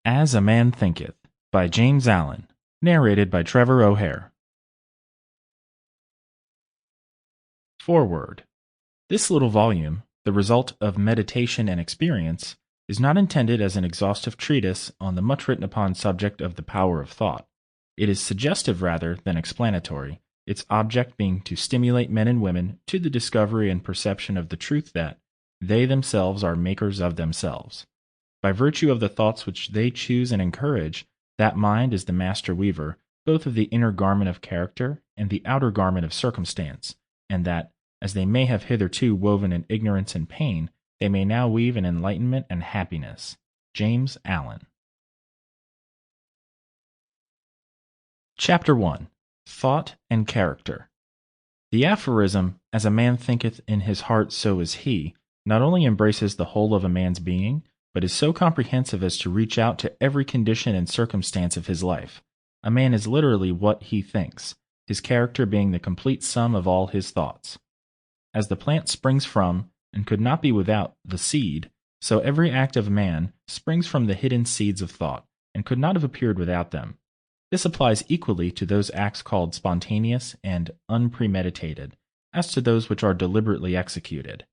As a Man Thinketh by James Allen, narrated by Trevor O'Hare. Foreword. This little volume, the result of meditation and experience, is not intended as an exhaustive treatise on the much written upon subject of the power of thought. It is suggestive rather than explanatory, its object being to stimulate men and women to the discovery and perception of the truth that they themselves are makers of themselves. By virtue of the thoughts which they choose and encourage, that mind is the master weaver, both of the inner garment of character and the outer garment of circumstance, and that, as they may have hitherto woven in ignorance and pain, they may now weave in enlightenment and happiness. James Allen. Chapter 1. Thought and Character. The aphorism, "As a man thinketh in his heart, so is he," not only embraces the whole of a man's being, but is so comprehensive as to reach out to every condition and circumstance of his life. A man is literally what he thinks, his character being the complete sum of all his thoughts. As the plant springs from, and could not be without, the seed, so every act of man springs from the hidden seeds of thought, and could not have appeared without them. This applies equally to those acts called spontaneous and unpremeditated, as to those which are deliberately executed.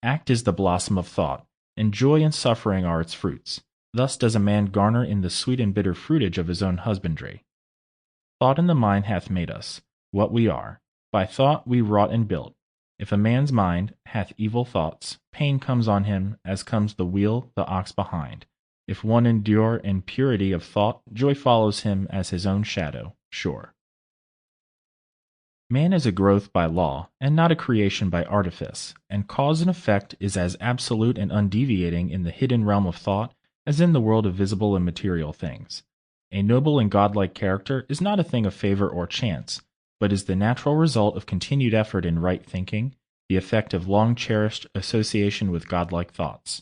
Act is the blossom of thought, and joy and suffering are its fruits. Thus does a man garner in the sweet and bitter fruitage of his own husbandry. Thought in the mind hath made us what we are. By thought we wrought and built. If a man's mind hath evil thoughts, pain comes on him, as comes the wheel the ox behind. If one endure in purity of thought, joy follows him as his own shadow, sure. Man is a growth by law, and not a creation by artifice, and cause and effect is as absolute and undeviating in the hidden realm of thought as in the world of visible and material things. A noble and godlike character is not a thing of favor or chance, but is the natural result of continued effort in right thinking, the effect of long-cherished association with godlike thoughts.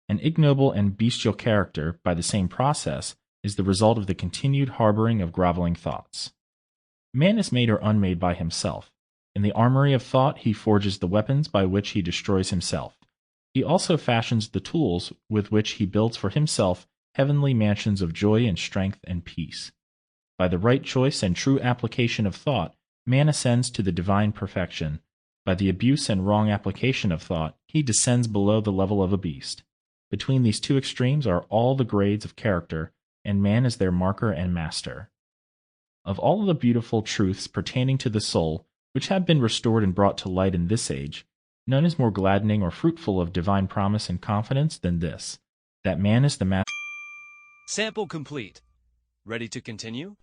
An ignoble and bestial character, by the same process, is the result of the continued harboring of groveling thoughts. Man is made or unmade by himself. In the armory of thought he forges the weapons by which he destroys himself. He also fashions the tools with which he builds for himself heavenly mansions of joy and strength and peace. By the right choice and true application of thought, man ascends to the divine perfection. By the abuse and wrong application of thought, he descends below the level of a beast. Between these two extremes are all the grades of character, and man is their marker and master. Of all the beautiful truths pertaining to the soul, which have been restored and brought to light in this age, none is more gladdening or fruitful of divine promise and confidence than this, that man is the master. Sample complete. Ready to continue?